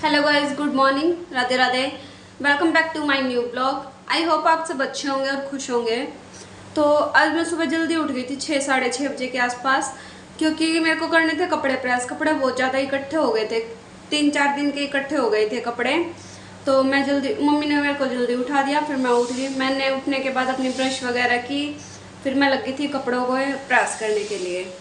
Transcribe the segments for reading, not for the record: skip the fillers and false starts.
Hello guys, good morning, Radhe Radhe. Welcome back to my new blog. I hope आप सब अच्छे होंगे और खुश होंगे। तो आज मैं सुबह जल्दी उठ गई थी 6 साढ़े 6 बजे के आसपास, क्योंकि मेरे को करने थे कपड़े प्रेस। कपड़े बहुत ज़्यादा इकट्ठे हो गए थे, 3-4 दिन के इकट्ठे हो गए थे कपड़े। तो मैं जल्दी, मम्मी ने मेरे को जल्दी उठा दिया, फिर मैं उठ गई। मैंने उठने के बाद अपनी ब्रश वगैरह की, फिर मैं लगी थी कपड़ों को प्रेस करने के लिए।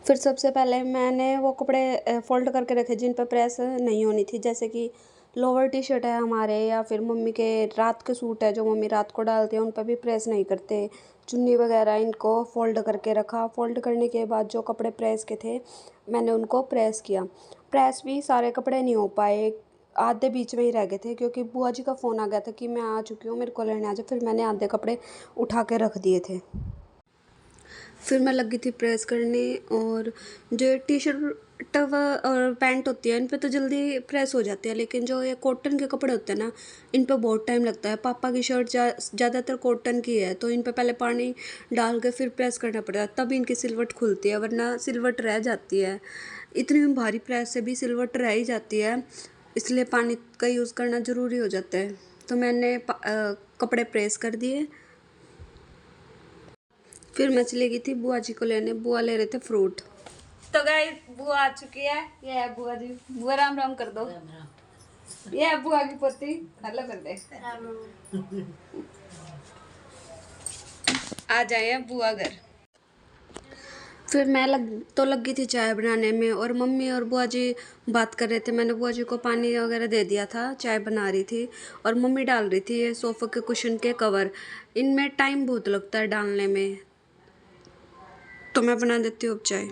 फिर सबसे पहले मैंने वो कपड़े फोल्ड करके रखे जिन पर प्रेस नहीं होनी थी, जैसे कि लोअर टी शर्ट है हमारे, या फिर मम्मी के रात के सूट है जो मम्मी रात को डालते हैं, उन पर भी प्रेस नहीं करते। चुन्नी वगैरह इनको फोल्ड करके रखा। फोल्ड करने के बाद जो कपड़े प्रेस के थे मैंने उनको प्रेस किया। प्रेस भी सारे कपड़े नहीं हो पाए, आधे बीच में ही रह गए थे, क्योंकि बुआ जी का फ़ोन आ गया था कि मैं आ चुकी हूँ, मेरे को लेने आ जाओ। फिर मैंने आधे कपड़े उठा के रख दिए थे। फिर मैं लगी थी प्रेस करने। और जो टी शर्ट और पैंट होती है इन पे तो जल्दी प्रेस हो जाती है, लेकिन जो ये कॉटन के कपड़े होते हैं ना, इन पे बहुत टाइम लगता है। पापा की शर्ट ज़्यादातर कॉटन की है, तो इन पे पहले पानी डाल के फिर प्रेस करना पड़ता है, तब इनकी सिलवट खुलती है, वरना सिलवट रह जाती है। इतनी भारी प्रेस से भी सिलवट रह ही जाती है, इसलिए पानी का यूज़ करना ज़रूरी हो जाता है। तो मैंने कपड़े प्रेस कर दिए। फिर मैं चली गई थी बुआ जी को लेने। बुआ ले रहे थे फ्रूट। तो गाइस, बुआ आ चुकी है। ये है बुआ जी। बुआ राम राम कर दो। ये है बुआ की पोती। हेलो कर दे। आ जाए बुआ घर। फिर मैं लगी थी चाय बनाने में, और मम्मी और बुआ जी बात कर रहे थे। मैंने बुआ जी को पानी वगैरह दे दिया था, चाय बना रही थी। और मम्मी डाल रही थी ये सोफ़े के कुशन के कवर। इनमें टाइम बहुत लगता है डालने में, तो मैं बना देती हूँ अब चाय।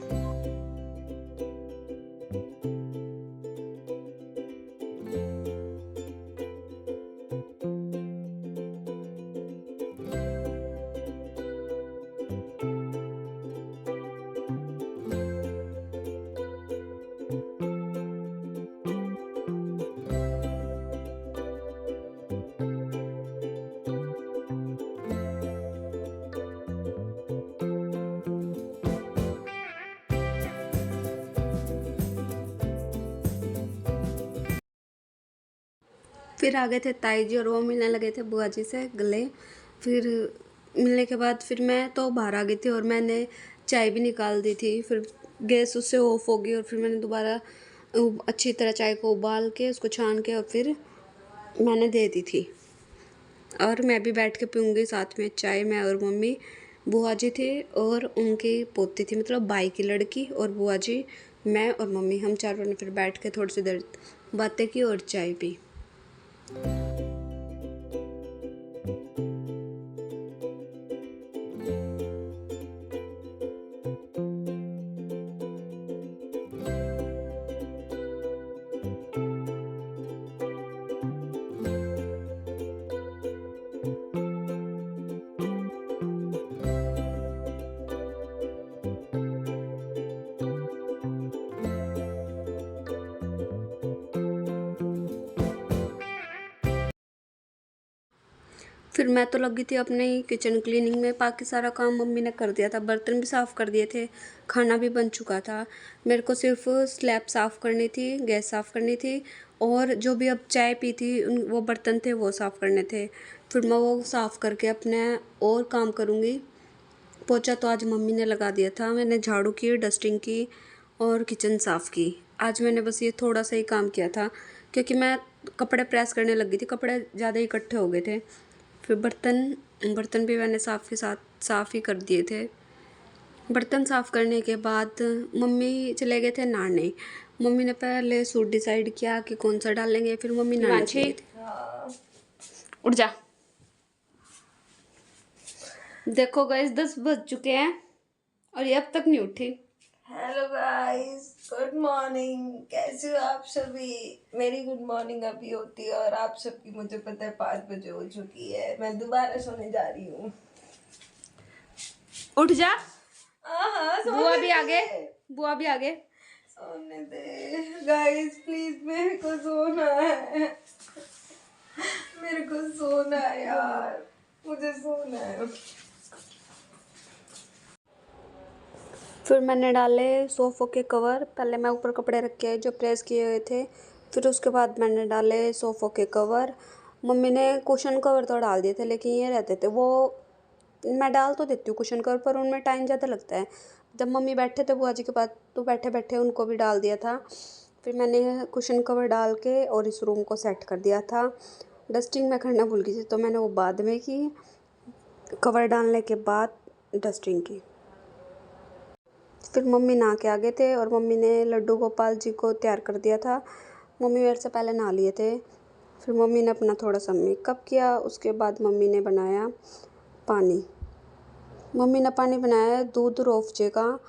फिर आ गए थे ताई जी, और वो मिलने लगे थे बुआ जी से गले। फिर मिलने के बाद फिर मैं तो बाहर आ गई थी, और मैंने चाय भी निकाल दी थी। फिर गैस उससे ऑफ हो गई, और फिर मैंने दोबारा अच्छी तरह चाय को उबाल के उसको छान के और फिर मैंने दे दी थी। और मैं भी बैठ के पीऊँगी साथ में चाय, मैं और मम्मी। बुआ जी थे और उनकी पोती थी, मतलब भाई की लड़की, और बुआ जी, मैं और मम्मी, हम चारों ने फिर बैठ के थोड़ी सी देर बातें की और चाय पी। फिर मैं तो लगी थी अपने ही किचन क्लीनिंग में। बाकी सारा काम मम्मी ने कर दिया था, बर्तन भी साफ़ कर दिए थे, खाना भी बन चुका था। मेरे को सिर्फ स्लैब साफ़ करनी थी, गैस साफ़ करनी थी, और जो भी अब चाय पी थी वो बर्तन थे वो साफ़ करने थे। फिर मैं वो साफ़ करके अपने और काम करूँगी। पोछा तो आज मम्मी ने लगा दिया था, मैंने झाड़ू की, डस्टिंग की और किचन साफ़ की। आज मैंने बस ये थोड़ा सा ही काम किया था, क्योंकि मैं कपड़े प्रेस करने लगी थी, कपड़े ज़्यादा इकट्ठे हो गए थे। फिर बर्तन बर्तन भी मैंने साफ़ ही कर दिए थे। बर्तन साफ़ करने के बाद मम्मी चले गए थे नहाने। मम्मी ने पहले सूट डिसाइड किया कि कौन सा डालेंगे, फिर मम्मी नहाने चले गए थे। उठ जा। देखो गाइस, 10 बज चुके हैं और ये अब तक नहीं उठी। Hello guys, good morning. कैसे हो आप सभी? मेरी गुड मॉर्निंग अभी होती है और आप सबकी मुझे पता है 5 बजे हो चुकी है। मैं दोबारा सोने जा रही हूँ। उठ जा। हाँ, बुआ भी आगे, बुआ भी आगे। सोने दे गाइस, प्लीज, मेरे को सोना है। मेरे को सोना है यार, मुझे सोना है। फिर मैंने डाले सोफ़ों के कवर। पहले मैं ऊपर कपड़े रख के जो प्रेस किए हुए थे, फिर उसके बाद मैंने डाले सोफ़ों के कवर। मम्मी ने कुशन कवर तो डाल दिए थे, लेकिन ये रहते थे वो, मैं डाल तो देती हूँ कुशन कवर पर उनमें टाइम ज़्यादा लगता है। जब मम्मी बैठे थे बुआ जी के पास तो बैठे बैठे उनको भी डाल दिया था। फिर मैंने कुशन कवर डाल के और इस रूम को सेट कर दिया था। डस्टिंग मैं करना भूल गई थी तो मैंने वो बाद में की, कवर डालने के बाद डस्टिंग की। फिर मम्मी नहा के आ गए थे और मम्मी ने लड्डू गोपाल जी को तैयार कर दिया था। मम्मी मेरे से पहले नहा लिए थे। फिर मम्मी ने अपना थोड़ा सा मेकअप किया, उसके बाद मम्मी ने बनाया पानी। मम्मी ने पानी बनाया है दूध रोफचे का।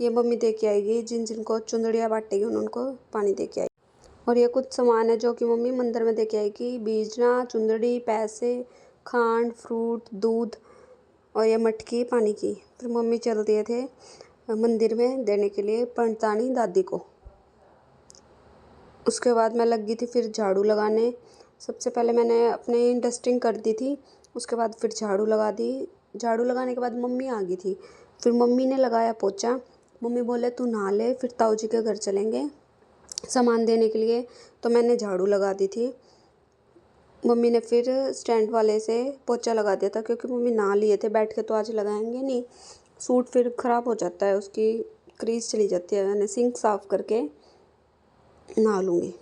ये मम्मी दे के आएगी, जिन जिनको चुंदड़ियाँ बांटेगी उनको पानी दे के आएगी। और ये कुछ सामान है जो कि मम्मी मंदिर में दे के आएगी, बीजना, चुंदड़ी, पैसे, खांड, फ्रूट, दूध और ये मटकी पानी की। फिर मम्मी चल दिए थे मंदिर में देने के लिए पंडतानी दादी को। उसके बाद मैं लग गई थी फिर झाड़ू लगाने। सबसे पहले मैंने अपनी डस्टिंग कर दी थी, उसके बाद फिर झाड़ू लगा दी। झाड़ू लगाने के बाद मम्मी आ गई थी, फिर मम्मी ने लगाया पोछा। मम्मी बोले तू नहा ले, फिर ताऊ जी के घर चलेंगे सामान देने के लिए, तो मैंने झाड़ू लगा दी थी। मम्मी ने फिर स्टैंड वाले से पोछा लगा दिया था, क्योंकि मम्मी नहा लिए थे, बैठ के तो आज लगाएंगे नहीं, सूट फिर ख़राब हो जाता है, उसकी क्रीज चली जाती है। मैंने सिंक साफ़ करके नहा लूँगी।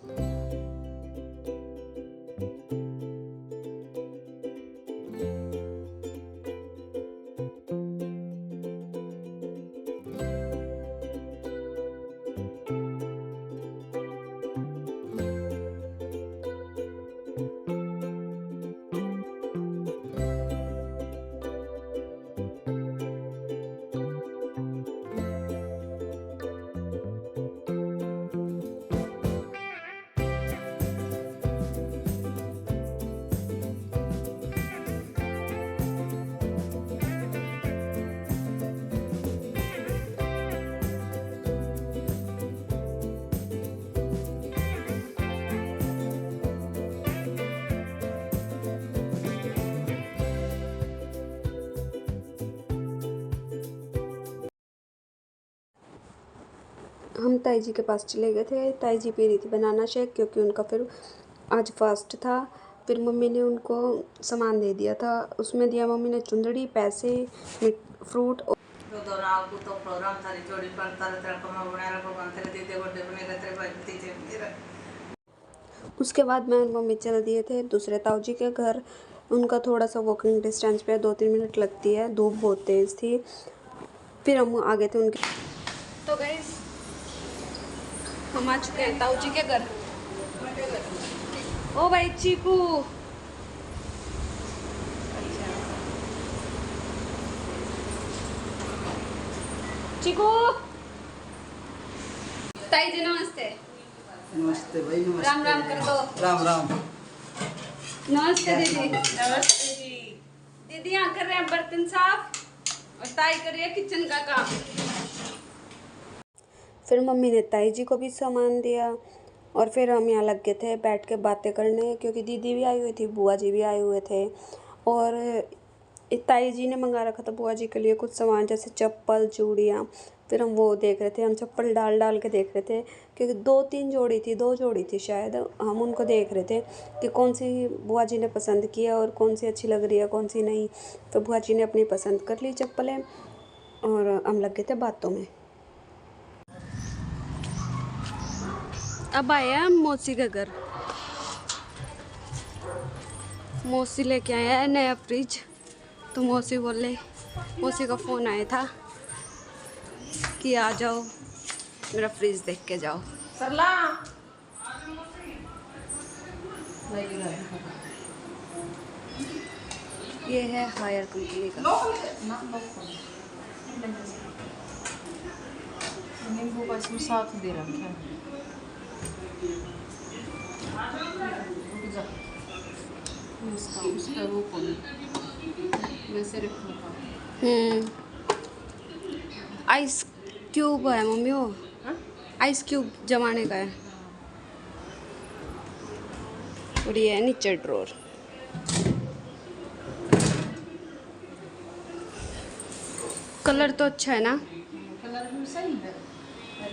हम ताई जी के पास चले गए थे। ताई जी पी रही थी बनाना शेक, क्योंकि उनका फिर आज फास्ट था। फिर मम्मी ने उनको सामान दे दिया था, उसमें दिया मम्मी ने चुंदड़ी, पैसे, फ्रूट। उसके बाद मैं और मम्मी चल दिए थे दूसरे ताऊ जी के घर। उनका थोड़ा सा वॉकिंग डिस्टेंस पे 2-3 मिनट लगती है, धूप बहुत तेज़ थी। फिर हम आ गए थे उनके। तो गाइस हम आ चुके हैं ताऊ जी के घर। ओ भाई चीकू, चीकू। ताई जी नमस्ते। नमस्ते भाई, नमस्ते। राम राम कर दो। राम राम। नमस्ते दीदी। नमस्ते जी। दीदी यहाँ कर रहे हैं बर्तन साफ और ताई कर रही है किचन का काम। फिर मम्मी ने ताई जी को भी सामान दिया और फिर हम यहाँ लग गए थे बैठ के बातें करने, क्योंकि दीदी भी आई हुई थी, बुआ जी भी आए हुए थे। और ताई जी ने मंगा रखा था बुआ जी के लिए कुछ सामान, जैसे चप्पल, चूड़ियाँ। फिर हम वो देख रहे थे, हम चप्पल डाल डाल के देख रहे थे, क्योंकि 2-3 जोड़ी थी, 2 जोड़ी थी शायद। हम उनको देख रहे थे कि कौन सी बुआ जी ने पसंद किया और कौन सी अच्छी लग रही है, कौन सी नहीं। तो बुआ जी ने अपनी पसंद कर ली चप्पलें और हम लग गए थे बातों में। अब आया हम मौसी के घर। मौसी लेके आया है नया फ्रिज, तो मौसी बोले, मौसी का फ़ोन आया था कि आ जाओ मेरा फ्रिज देख के जाओ। सरला ये है हायर कंपनी का। नींबू का इसमें साथ दे रखा है। उसका वो कौन वैसे रखने का। आइस क्यूब है मम्मी, वो आइस क्यूब जमाने का है। और ये है नीचे ड्रॉर। कलर तो अच्छा है ना। कलर भी सही है,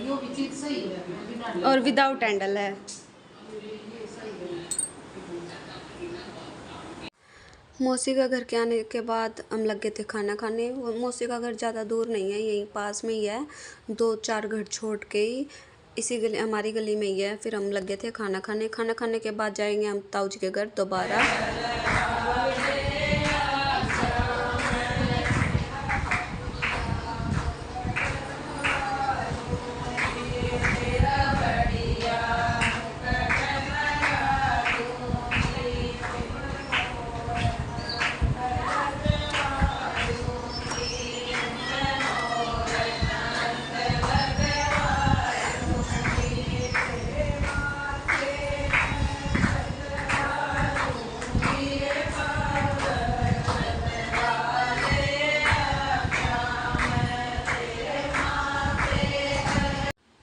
यो भी चीज सही है बिना और विदाउट हैंडल है। ये सही है। मौसी का घर के आने के बाद हम लग गए थे खाना खाने। वो मौसी का घर ज़्यादा दूर नहीं है, यहीं पास में ही है, 2-4 घर छोड़ के ही इसी गली, हमारी गली में ही है। फिर हम लग गए थे खाना खाने। खाना खाने के बाद जाएंगे हम ताऊ जी के घर दोबारा।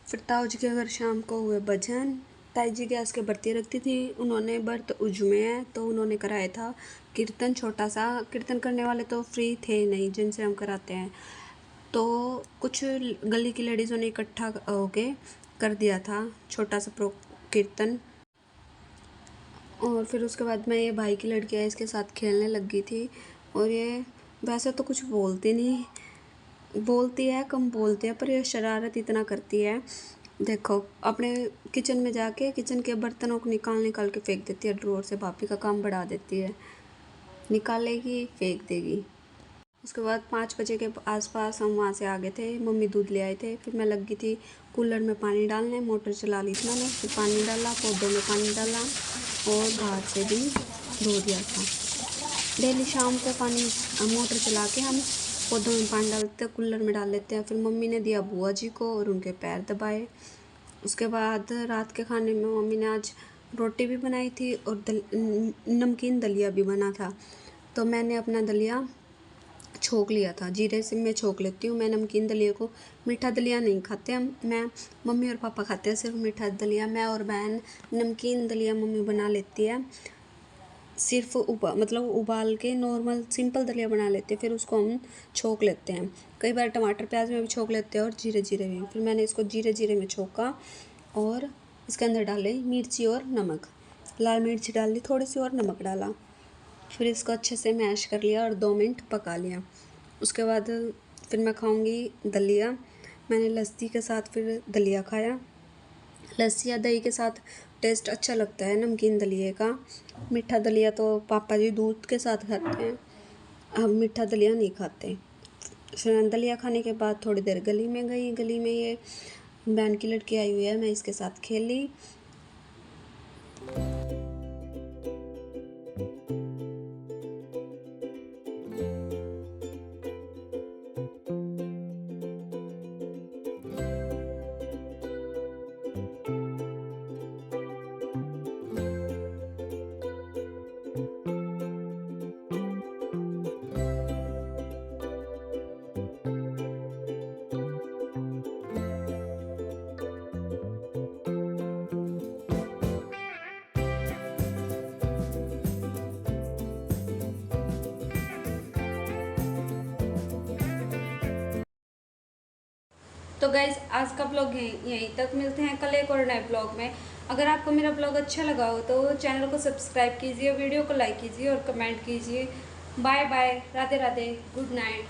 फिर ताऊ जी के घर शाम को हुए भजन। ताई जी गैस के बर्ती रखती थी, उन्होंने व्रत उज्मे है तो उन्होंने कराया था कीर्तन, छोटा सा कीर्तन। करने वाले तो फ्री थे नहीं जिनसे हम कराते हैं, तो कुछ गली की लेडीज़ों ने इकट्ठा होके कर दिया था छोटा सा प्रो कीर्तन। और फिर उसके बाद मैं, ये भाई की लड़की है, इसके साथ खेलने लग गई थी। और ये वैसे तो कुछ बोलती नहीं, बोलती है कम बोलती है, पर ये शरारत इतना करती है। देखो अपने किचन में जाके किचन के बर्तनों को निकाल के फेंक देती है ड्रॉर से। भाभी का काम बढ़ा देती है, निकालेगी फेंक देगी। उसके बाद 5 बजे के आसपास हम वहाँ से आ गए थे, मम्मी दूध ले आए थे। फिर मैं लग गई थी कूलर में पानी डालने, मोटर चला ली थी मैंने। फिर पानी डाला, पौधों में पानी डाला और बाहर से भी धो दिया था। डेली शाम को पानी मोटर चला के हम पौधों में पानी डालते हैं, कूलर में डाल लेते हैं। फिर मम्मी ने दिया बुआ जी को और उनके पैर दबाए। उसके बाद रात के खाने में मम्मी ने आज रोटी भी बनाई थी और नमकीन दलिया भी बना था। तो मैंने अपना दलिया छोंक लिया था, जीरे से मैं छोंक लेती हूँ। मैं नमकीन दलिया को, मीठा दलिया नहीं खाते हम, मैं, मम्मी और पापा खाते हैं सिर्फ मीठा दलिया। मैं और बहन नमकीन दलिया मम्मी बना लेती है, सिर्फ उबाल के नॉर्मल सिंपल दलिया बना लेते हैं। फिर उसको हम छोंक लेते हैं, कई बार टमाटर प्याज में भी छोंक लेते हैं और जीरे जीरे में। फिर मैंने इसको जीरे जीरे में छोंका और इसके अंदर डाले मिर्ची और नमक, लाल मिर्ची डाल दी थोड़ी सी और नमक डाला। फिर इसको अच्छे से मैश कर लिया और 2 मिनट पका लिया। उसके बाद फिर मैं खाऊंगी दलिया। मैंने लस्सी के साथ फिर दलिया खाया। लस्सी या दही के साथ टेस्ट अच्छा लगता है नमकीन दलिए का। मीठा दलिया तो पापा जी दूध के साथ खाते हैं, हम मीठा दलिया नहीं खाते। फिर दलिया खाने के बाद थोड़ी देर गली में गई। गली में ये बहन की लड़की आई हुई है, मैं इसके साथ खेली। तो गाइज़ आज का ब्लॉग यहीं तक, मिलते हैं कल एक और नए ब्लॉग में। अगर आपको मेरा ब्लॉग अच्छा लगा हो तो चैनल को सब्सक्राइब कीजिए, वीडियो को लाइक कीजिए और कमेंट कीजिए। Bye bye, Radhe Radhe, good night.